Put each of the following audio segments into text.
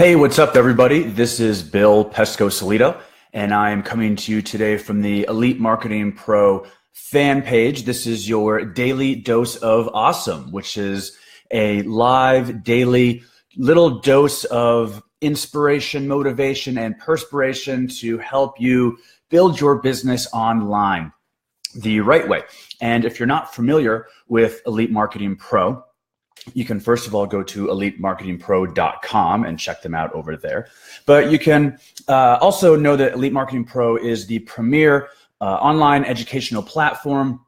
Hey, what's up, everybody? This is Bill Pescosolido, and I am coming to you today from the Elite Marketing Pro fan page. This is your daily dose of awesome, which is a live daily little dose of inspiration, motivation, and perspiration to help you build your business online the right way. And if you're not familiar with Elite Marketing Pro, you can first of all go to elitemarketingpro.com and check them out over there. But you can also know that Elite Marketing Pro is the premier online educational platform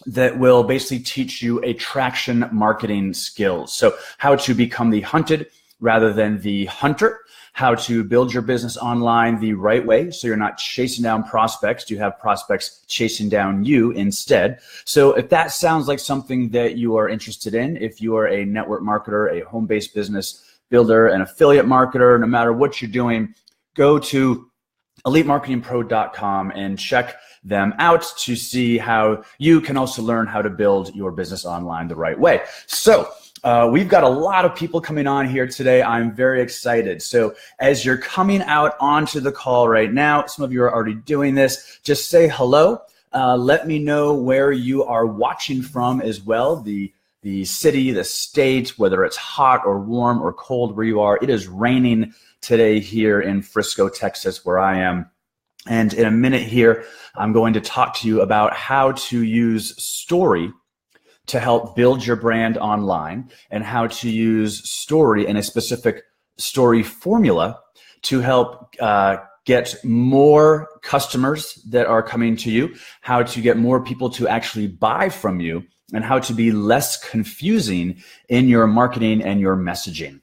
that will basically teach you attraction marketing skills. So how to become the hunted rather than the hunter, how to build your business online the right way so you're not chasing down prospects, you have prospects chasing down you instead. So if that sounds like something that you are interested in, if you are a network marketer, a home-based business builder, an affiliate marketer, no matter what you're doing, go to elitemarketingpro.com and check them out to see how you can also learn how to build your business online the right way. So we've got a lot of people coming on here today. I'm very excited. So as you're coming out onto the call right now, some of you are already doing this, just say hello. Let me know where you are watching from as well, the city, the state, whether it's hot or warm or cold where you are. It is raining today here in Frisco, Texas, where I am. And in a minute here, I'm going to talk to you about how to use story to help build your brand online and how to use story and a specific story formula to help get more customers that are coming to you, how to get more people to actually buy from you, and how to be less confusing in your marketing and your messaging.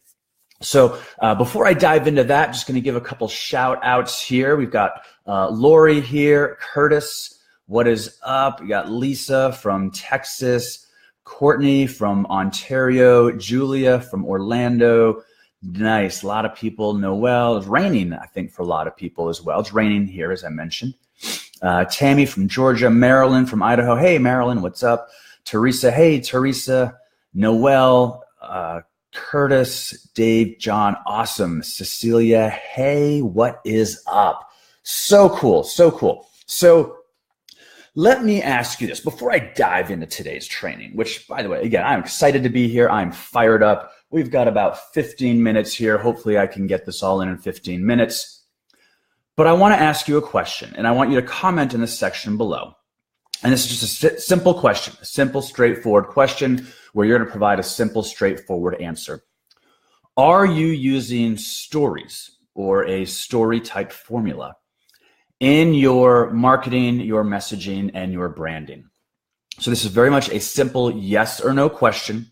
So before I dive into that, just going to give a couple shout outs here. We've got Lori here, Curtis, what is up? We got Lisa from Texas, Courtney from Ontario, Julia from Orlando. Nice, a lot of people. Noel, it's raining, I think, for a lot of people as well. It's raining here, as I mentioned. Tammy from Georgia, Marilyn from Idaho. Hey, Marilyn, what's up? Teresa, hey, Teresa. Noel, Curtis, Dave, John, awesome. Cecilia, hey, what is up? So cool, so cool. So let me ask you this before I dive into today's training, which, by the way, again, I'm excited to be here. I'm fired up. We've got about 15 minutes here. Hopefully I can get this all in 15 minutes. But I want to ask you a question, and I want you to comment in the section below. And this is just a simple question, a simple, straightforward question where you're going to provide a simple, straightforward answer. Are you using stories or a story type formula in your marketing, your messaging, and your branding? So this is very much a simple yes or no question.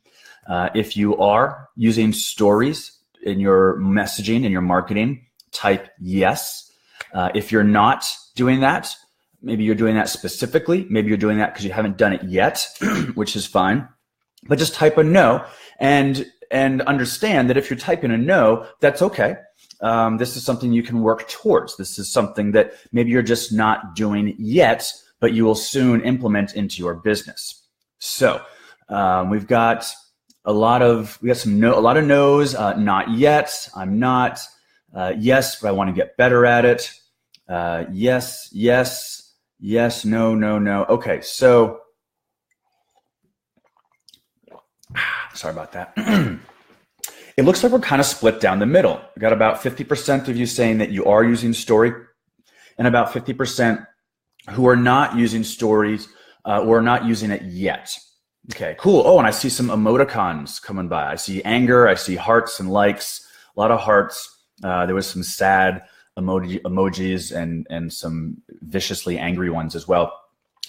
If you are using stories in your messaging and your marketing, type yes. If you're not doing that, maybe you're doing that specifically, maybe you're doing that because you haven't done it yet, which is fine, but just type a no and understand that if you're typing a no, that's okay. This is something you can work towards. This is something that maybe you're just not doing yet, but you will soon implement into your business. So we've got a lot of no's, not yet, I'm not, yes, but I want to get better at it. Yes, yes, yes, no, no, no. Okay, so sorry about that. It looks like we're kind of split down the middle. We got about 50% of you saying that you are using story and about 50% who are not using stories or are not using it yet. Okay, cool. Oh, and I see some emoticons coming by. I see anger, I see hearts and likes, a lot of hearts. There was some sad emojis and some viciously angry ones as well.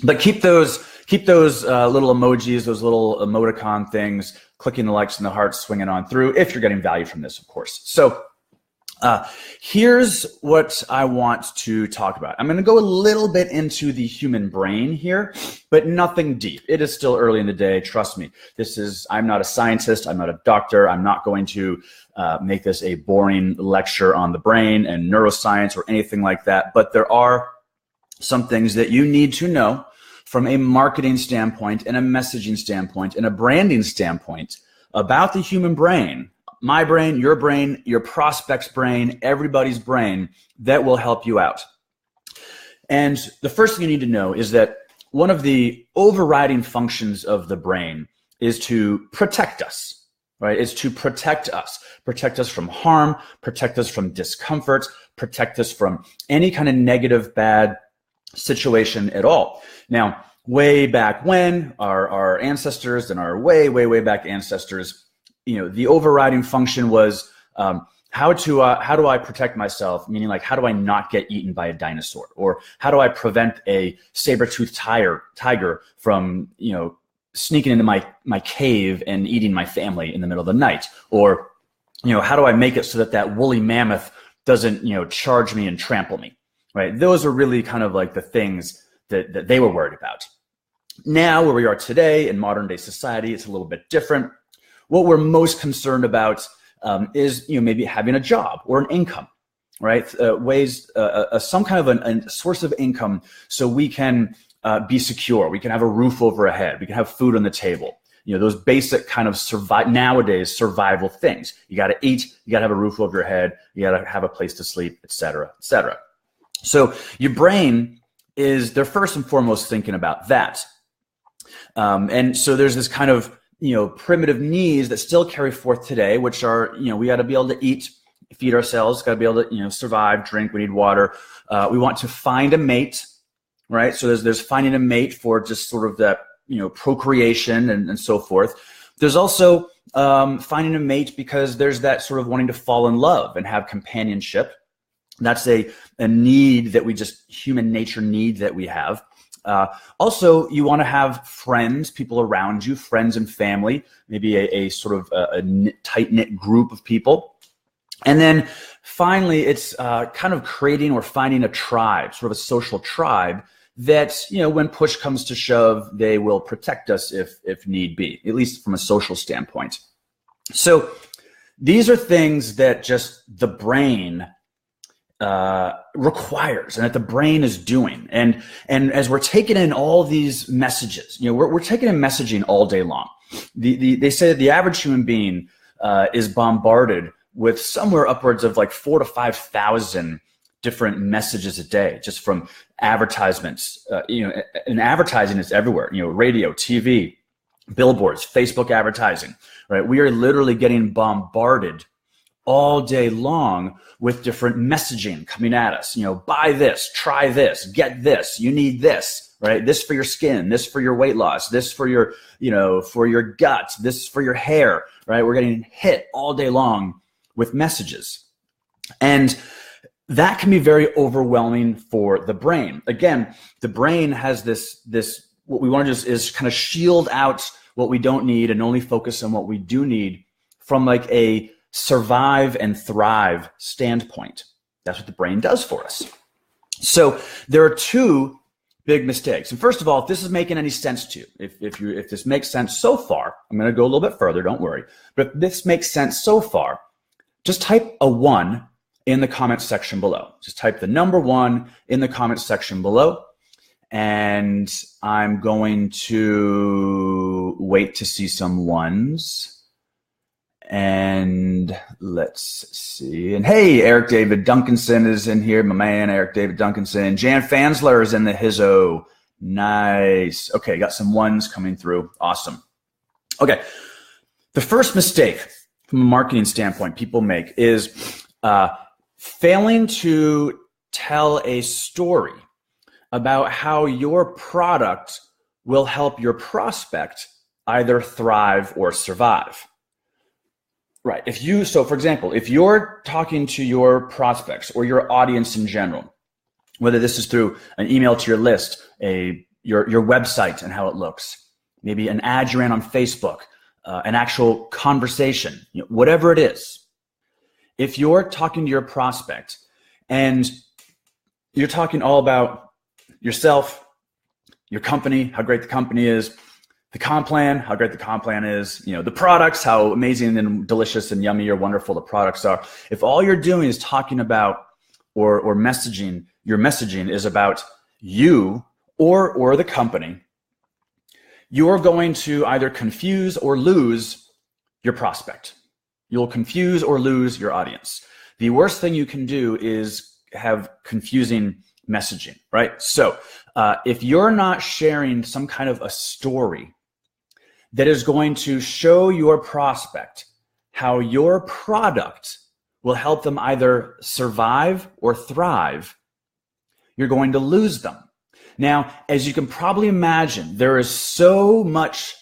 But keep those little emojis, those little emoticon things, clicking the likes and the hearts, swinging on through if you're getting value from this, of course. So here's what I want to talk about. I'm going to go a little bit into the human brain here, but nothing deep. It is still early in the day. Trust me. I'm not a scientist. I'm not a doctor. I'm not going to make this a boring lecture on the brain and neuroscience or anything like that. But there are some things that you need to know from a marketing standpoint and a messaging standpoint and a branding standpoint about the human brain, my brain, your prospect's brain, everybody's brain that will help you out. And the first thing you need to know is that one of the overriding functions of the brain is to protect us, right? It's to protect us from harm, protect us from discomfort, protect us from any kind of negative, bad situation at all. Now, way back when, our ancestors and our way back ancestors, the overriding function was how do I protect myself? Meaning, like, how do I not get eaten by a dinosaur, or how do I prevent a saber-toothed tiger from sneaking into my cave and eating my family in the middle of the night, or how do I make it so that woolly mammoth doesn't charge me and trample me, right? Those are really kind of like the things that they were worried about. Now, where we are today in modern day society, it's a little bit different. What we're most concerned about is maybe having a job or an income, right? Some kind of a source of income, so we can be secure. We can have a roof over our head. We can have food on the table. Those basic kind of nowadays survival things. You got to eat. You got to have a roof over your head. You got to have a place to sleep, et cetera, et cetera. So your brain they're first and foremost thinking about that. And so there's this kind of primitive needs that still carry forth today, which are, we got to be able to eat, feed ourselves, got to be able to, survive, drink, we need water. We want to find a mate, right? So there's finding a mate for just sort of that, procreation and so forth. There's also finding a mate because there's that sort of wanting to fall in love and have companionship. That's a need that human nature need that we have. Also, you want to have friends, people around you, friends and family, maybe a sort of a tight-knit group of people. And then finally, it's kind of creating or finding a tribe, sort of a social tribe that, when push comes to shove, they will protect us if need be, at least from a social standpoint. So these are things that just the brain requires and that the brain is doing. And as we're taking in all these messages, we're taking in messaging all day long. They say that the average human being is bombarded with somewhere upwards of like 4,000 to 5,000 different messages a day, just from advertisements. And advertising is everywhere. Radio, TV, billboards, Facebook advertising. Right? We are literally getting bombarded all day long with different messaging coming at us. Buy this, try this, get this, you need this, right? This for your skin, this for your weight loss, this for your, for your gut, this for your hair, right? We're getting hit all day long with messages. And that can be very overwhelming for the brain. Again, the brain has this what we want to do is kind of shield out what we don't need and only focus on what we do need from like a survive and thrive standpoint. That's what the brain does for us. So there are two big mistakes. And first of all, if this is making any sense to you, if this makes sense so far, I'm going to go a little bit further, don't worry. But if this makes sense so far, just type a 1 in the comments section below. Just type the number 1 in the comments section below. And I'm going to wait to see some 1s. And let's see. And hey, Eric David Duncanson is in here. My man, Eric David Duncanson. Jan Fansler is in the hizzo. Nice. Okay, got some 1s coming through. Awesome. Okay. The first mistake from a marketing standpoint people make is failing to tell a story about how your product will help your prospect either thrive or survive. Right. So for example, if you're talking to your prospects or your audience in general, whether this is through an email to your list, your website and how it looks, maybe an ad you ran on Facebook, an actual conversation, whatever it is, if you're talking to your prospect and you're talking all about yourself, your company, how great the company is, the comp plan, how great the comp plan is, the products, how amazing and delicious and yummy or wonderful the products are. If all you're doing is talking about or messaging, your messaging is about you or the company, you're going to either confuse or lose your prospect. You'll confuse or lose your audience. The worst thing you can do is have confusing messaging, right? So if you're not sharing some kind of a story that is going to show your prospect how your product will help them either survive or thrive, you're going to lose them. Now, as you can probably imagine, there is so much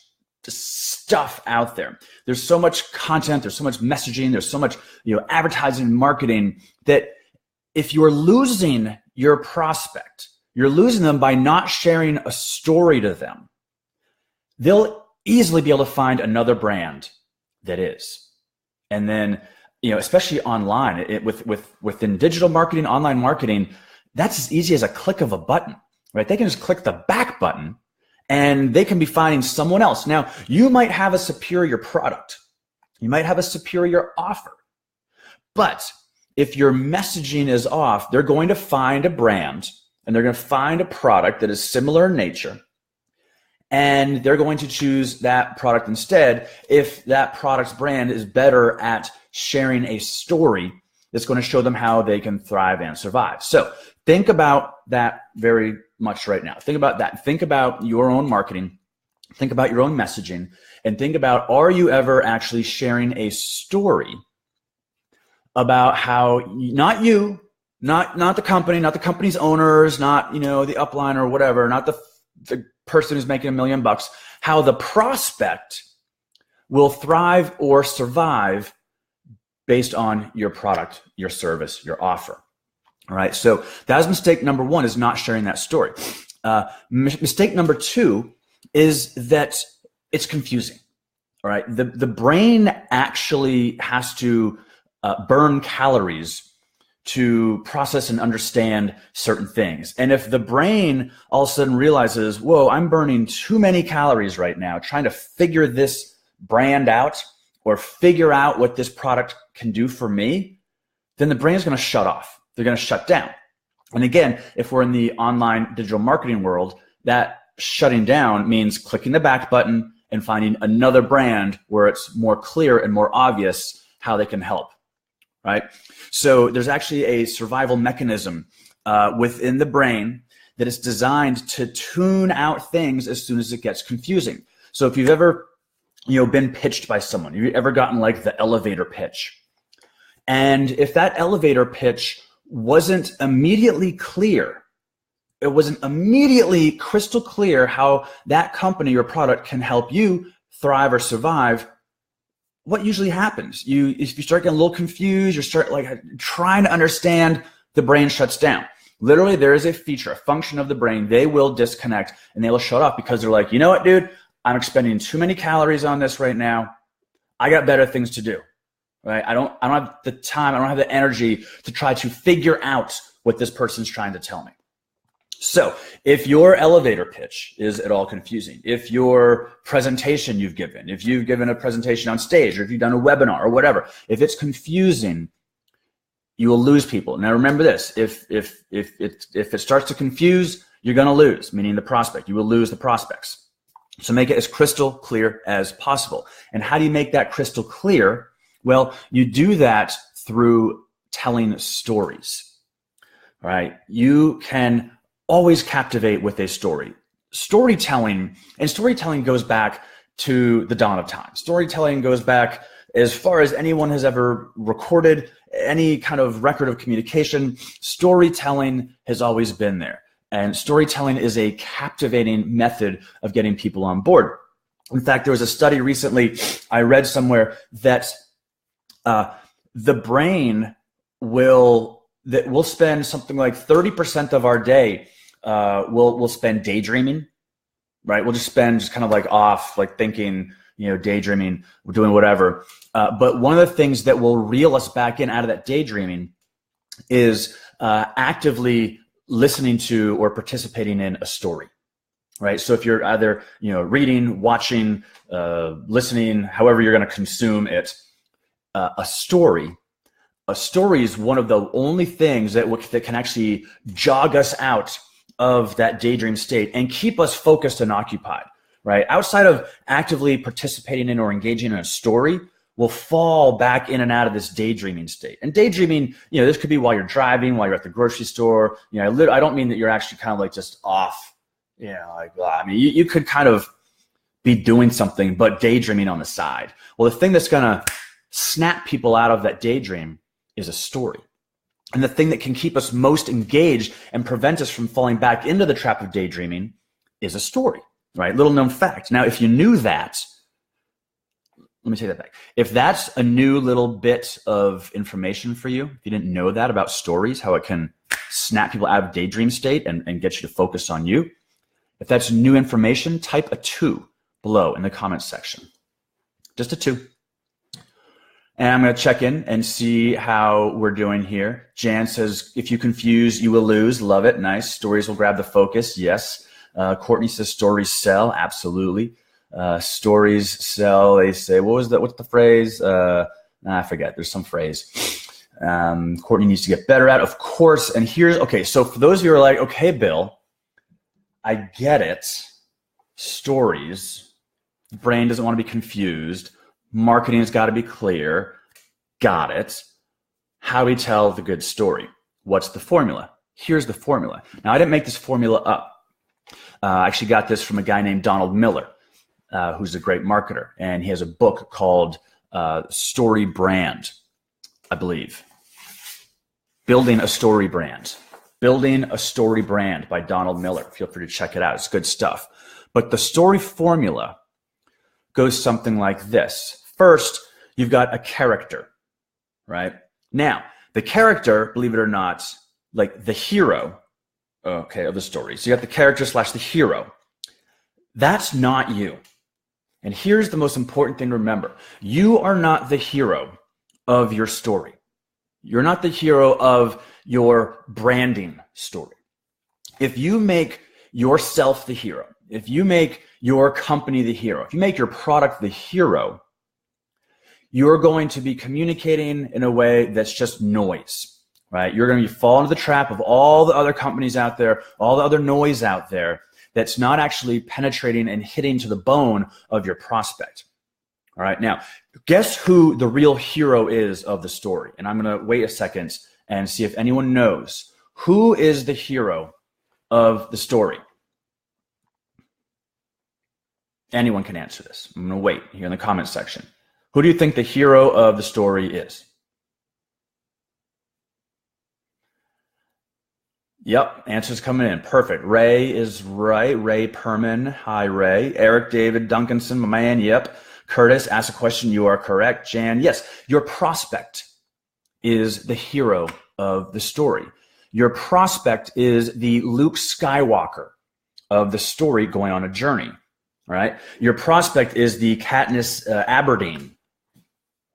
stuff out there. There's so much content, there's so much messaging, there's so much, advertising and marketing, that if you're losing your prospect, you're losing them by not sharing a story to them. They'll easily be able to find another brand that is. And then, especially online, within digital marketing, online marketing, that's as easy as a click of a button, right? They can just click the back button and they can be finding someone else. Now, you might have a superior product. You might have a superior offer. But if your messaging is off, they're going to find a brand and they're going to find a product that is similar in nature. And they're going to choose that product instead if that product's brand is better at sharing a story that's going to show them how they can thrive and survive. So think about that very much right now. Think about that. Think about your own marketing. Think about your own messaging. And think about, are you ever actually sharing a story about how, not you, not the company, not the company's owners, not, the upline or whatever, not the person who's making $1 million, how the prospect will thrive or survive based on your product, your service, your offer. All right. So that is mistake number one, is not sharing that story. Mistake number two is that it's confusing. All right. The brain actually has to burn calories to process and understand certain things. And if the brain all of a sudden realizes, whoa, I'm burning too many calories right now trying to figure this brand out or figure out what this product can do for me, then the brain is going to shut off. They're going to shut down. And again, if we're in the online digital marketing world, that shutting down means clicking the back button and finding another brand where it's more clear and more obvious how they can help. Right? So there's actually a survival mechanism within the brain that is designed to tune out things as soon as it gets confusing. So if you've ever, been pitched by someone, you've ever gotten like the elevator pitch, and if that elevator pitch wasn't immediately clear, it wasn't immediately crystal clear how that company or product can help you thrive or survive, what usually happens? If you start getting a little confused, you start trying to understand, the brain shuts down. Literally, there is a feature, a function of the brain. They will disconnect and they will shut off because they're like, you know what, dude? I'm expending too many calories on this right now. I got better things to do, right? I don't have the time. I don't have the energy to try to figure out what this person's trying to tell me. So if your elevator pitch is at all confusing, if your presentation you've given, if you've given a presentation on stage, or if you've done a webinar or whatever, if it's confusing, you will lose people. Now remember this, if it starts to confuse, you're going to lose, meaning the prospect. You will lose the prospects. So make it as crystal clear as possible. And how do you make that crystal clear? Well, you do that through telling stories. All right. You can always captivate with a story. Storytelling goes back to the dawn of time. Storytelling goes back as far as anyone has ever recorded any kind of record of communication. Storytelling has always been there. And storytelling is a captivating method of getting people on board. In fact, there was a study recently I read somewhere that the brain will spend something like 30% of our day we'll spend daydreaming, right? We'll just spend kind of like off, like thinking, daydreaming, we're doing whatever. But one of the things that will reel us back in out of that daydreaming is actively listening to or participating in a story, right? So if you're either, reading, watching, listening, however you're going to consume it, a story is one of the only things that can actually jog us out of that daydream state and keep us focused and occupied, right? Outside of actively participating in or engaging in a story, will fall back in and out of this daydreaming state. And daydreaming, this could be while you're driving, while you're at the grocery store. I don't mean that you're actually kind of like just off, you could kind of be doing something, but daydreaming on the side. Well, the thing that's going to snap people out of that daydream is a story. And the thing that can keep us most engaged and prevent us from falling back into the trap of daydreaming is a story, right? Little known fact. Now, if you knew that, let me take that back. If that's a new little bit of information for you, if you didn't know that about stories, how it can snap people out of daydream state and get you to focus on you, if that's new information, type a 2 below in the comments section. Just a 2. And I'm going to check in and see how we're doing here. Jan says, if you confuse, you will lose. Love it. Nice. Stories will grab the focus. Yes. Courtney says, stories sell. Absolutely. Stories sell. They say, what's the phrase? I forget. There's some phrase. Courtney needs to get better at, of course. And okay. So for those of you who are like, okay, Bill, I get it. Stories. The brain doesn't want to be confused. Marketing has got to be clear. Got it. How do we tell the good story? What's the formula? Here's the formula. Now, I didn't make this formula up. I actually got this from a guy named Donald Miller, who's a great marketer. And he has a book called Story Brand, I believe. Building a Story Brand. Building a Story Brand by Donald Miller. Feel free to check it out. It's good stuff. But the story formula goes something like this. First, you've got a character, right? Now, the character, believe it or not, like the hero, okay, of the story. So you got the character / the hero. That's not you. And here's the most important thing to remember. You are not the hero of your story. You're not the hero of your branding story. If you make yourself the hero, if you make your company the hero, if you make your product the hero, you're going to be communicating in a way that's just noise, right? You're going to fall into the trap of all the other companies out there, all the other noise out there that's not actually penetrating and hitting to the bone of your prospect. All right. Now, guess who the real hero is of the story? And I'm going to wait a second and see if anyone knows. Who is the hero of the story? Anyone can answer this. I'm going to wait here in the comments section. Who do you think the hero of the story is? Yep, answers coming in. Perfect. Ray is right. Ray Perman. Hi, Ray. Eric David Duncanson, my man. Yep. Curtis, ask a question. You are correct. Jan, yes. Your prospect is the hero of the story. Your prospect is the Luke Skywalker of the story going on a journey. Right? Your prospect is the Katniss Aberdeen,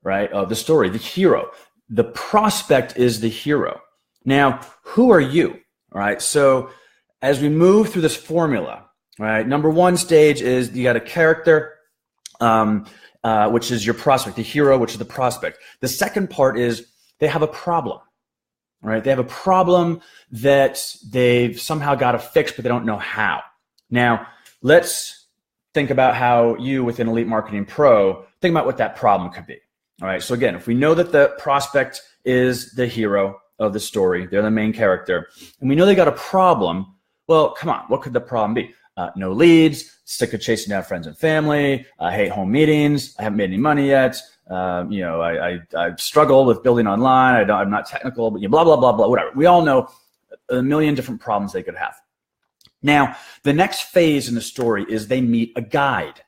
right, of the story, the hero. The prospect is the hero. Now, who are you? All right. So as we move through this formula, right, number one stage is you got a character, which is your prospect, the hero, which is the prospect. The second part is they have a problem, right? They have a problem that they've somehow got to fix, but they don't know how. Now, let's think about how you within Elite Marketing Pro, think about what that problem could be. All right. So again, if we know that the prospect is the hero of the story, they're the main character, and we know they got a problem, well, come on, what could the problem be? No leads, sick of chasing down friends and family, I hate home meetings, I haven't made any money yet, I struggle with building online, I'm not technical, but blah, blah, blah, blah, whatever. We all know a million different problems they could have. Now, the next phase in the story is they meet a guide,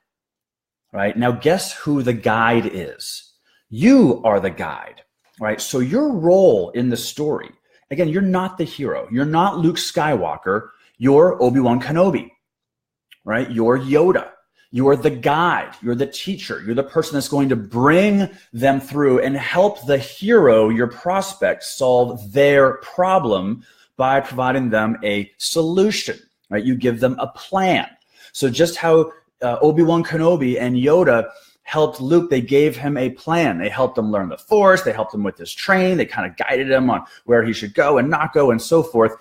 right? Now, guess who the guide is? You are the guide, right? So your role in the story, again, you're not the hero. You're not Luke Skywalker. You're Obi-Wan Kenobi, right? You're Yoda. You're the guide. You're the teacher. You're the person that's going to bring them through and help the hero, your prospect, solve their problem by providing them a solution. Right? You give them a plan. So just how Obi-Wan Kenobi and Yoda helped Luke, they gave him a plan. They helped him learn the Force. They helped him with his training. They kind of guided him on where he should go and not go and so forth.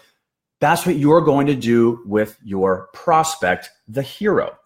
That's what you're going to do with your prospect, the hero.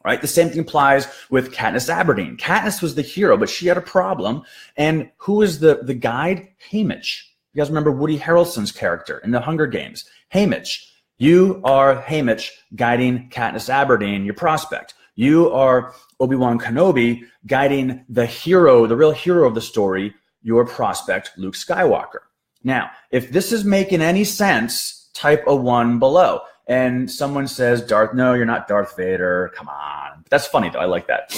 right? The same thing applies with Katniss Everdeen. Katniss was the hero, but she had a problem. And who was the guide? Haymitch. You guys remember Woody Harrelson's character in the Hunger Games? Haymitch. You are Haymitch guiding Katniss Everdeen, your prospect. You are Obi-Wan Kenobi guiding the hero, the real hero of the story, your prospect, Luke Skywalker. Now, if this is making any sense, type a 1 below. And someone says, no, you're not Darth Vader. Come on. That's funny, though. I like that.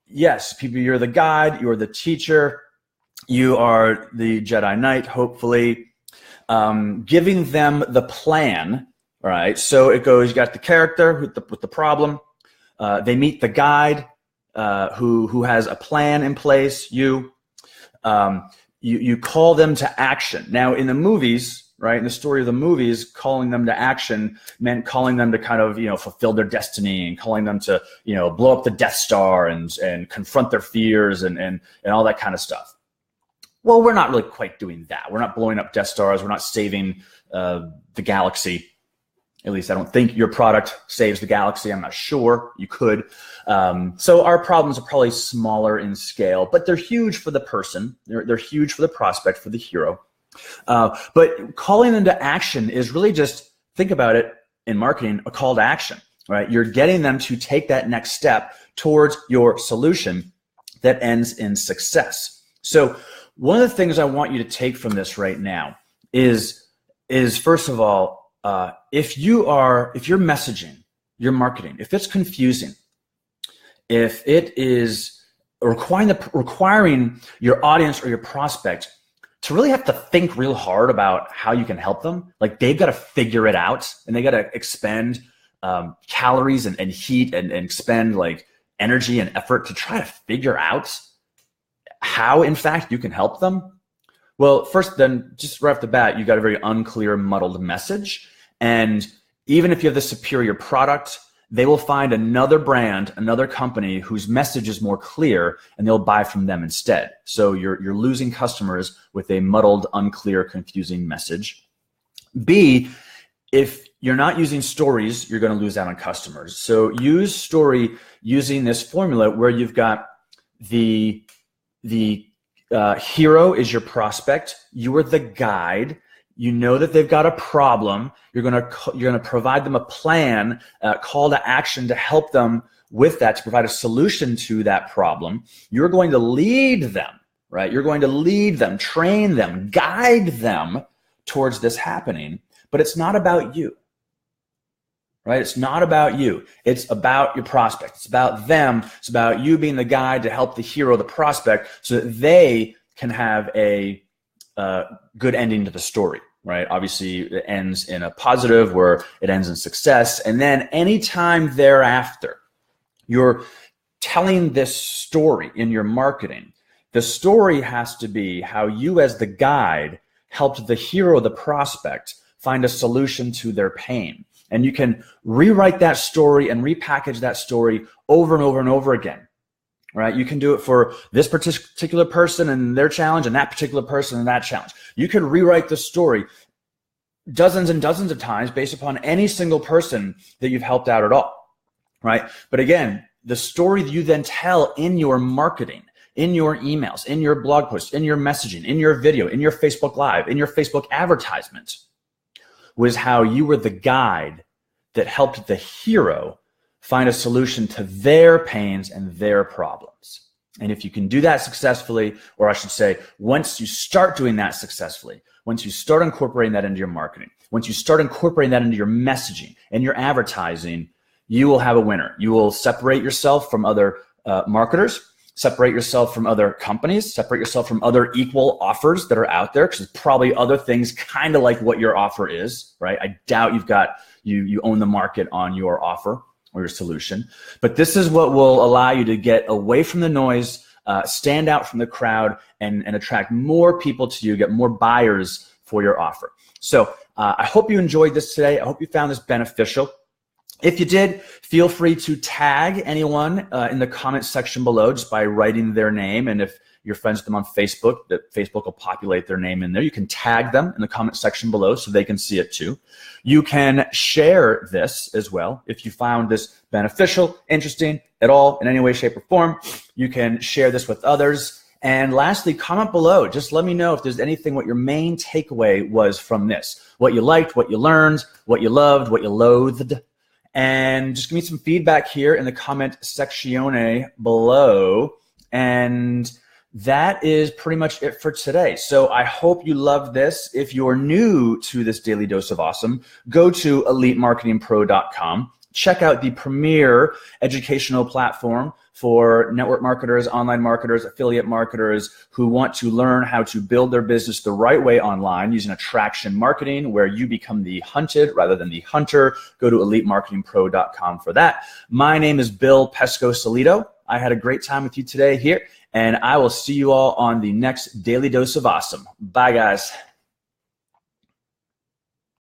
Yes, people, you're the guide. You're the teacher. You are the Jedi Knight, hopefully. Giving them the plan, all right? So it goes, you got the character with the problem. They meet the guide who has a plan in place. You call them to action. Now, in the movies, right, in the story of the movies, calling them to action meant calling them to kind of, fulfill their destiny and calling them to, blow up the Death Star and confront their fears and all that kind of stuff. Well, we're not really quite doing that. We're not blowing up Death Stars. We're not saving the galaxy. At least I don't think your product saves the galaxy. I'm not sure. You could. So our problems are probably smaller in scale, but they're huge for the person. They're huge for the prospect, for the hero. But calling them to action is really just, think about it in marketing, a call to action, right? You're getting them to take that next step towards your solution that ends in success. So one of the things I want you to take from this right now is first of all, if you're messaging, your marketing, if it's confusing, if it is requiring your audience or your prospect to really have to think real hard about how you can help them, like they've got to figure it out and they got to expend calories and heat and expend like energy and effort to try to figure out how, in fact, you can help them. Well, first, then, just right off the bat, you got a very unclear, muddled message. And even if you have the superior product, they will find another brand, another company whose message is more clear, and they'll buy from them instead. So you're losing customers with a muddled, unclear, confusing message. B, if you're not using stories, you're going to lose out on customers. So use story using this formula where you've got the hero is your prospect. You are the guide. You know that they've got a problem. You're gonna provide them a plan, call to action to help them with that, to provide a solution to that problem. You're going to lead them, right? You're going to lead them, train them, guide them towards this happening. But it's not about you, right? It's not about you. It's about your prospect. It's about them. It's about you being the guide to help the hero, the prospect, so that they can have a good ending to the story, right? Obviously, it ends in a positive where it ends in success. And then anytime thereafter, you're telling this story in your marketing, the story has to be how you as the guide helped the hero, the prospect, find a solution to their pain. And you can rewrite that story and repackage that story over and over and over again, right? You can do it for this particular person and their challenge and that particular person and that challenge. You could rewrite the story dozens and dozens of times based upon any single person that you've helped out at all, right? But again, the story that you then tell in your marketing, in your emails, in your blog posts, in your messaging, in your video, in your Facebook Live, in your Facebook advertisement, was how you were the guide that helped the hero find a solution to their pains and their problems. And if you can do that successfully, or I should say, once you start doing that successfully, once you start incorporating that into your marketing, once you start incorporating that into your messaging and your advertising, you will have a winner. You will separate yourself from other marketers, separate yourself from other companies, separate yourself from other equal offers that are out there, because there's probably other things kind of like what your offer is, right? I doubt you own the market on your offer or your solution. But this is what will allow you to get away from the noise, stand out from the crowd, and attract more people to you, get more buyers for your offer. So I hope you enjoyed this today. I hope you found this beneficial. If you did, feel free to tag anyone in the comment section below just by writing their name. And if you're friends with them on Facebook, that Facebook will populate their name in there. You can tag them in the comment section below so they can see it too. You can share this as well. If you found this beneficial, interesting at all in any way, shape, or form, you can share this with others. And lastly, comment below. Just let me know if there's anything, what your main takeaway was from this, what you liked, what you learned, what you loved, what you loathed. And just give me some feedback here in the comment section below. And that is pretty much it for today. So I hope you loved this. If you're new to this Daily Dose of Awesome, go to elitemarketingpro.com. Check out the premier educational platform for network marketers, online marketers, affiliate marketers who want to learn how to build their business the right way online using attraction marketing, where you become the hunted rather than the hunter. Go to elitemarketingpro.com for that. My name is Bill Pescosolido. I had a great time with you today here, and I will see you all on the next Daily Dose of Awesome. Bye, guys.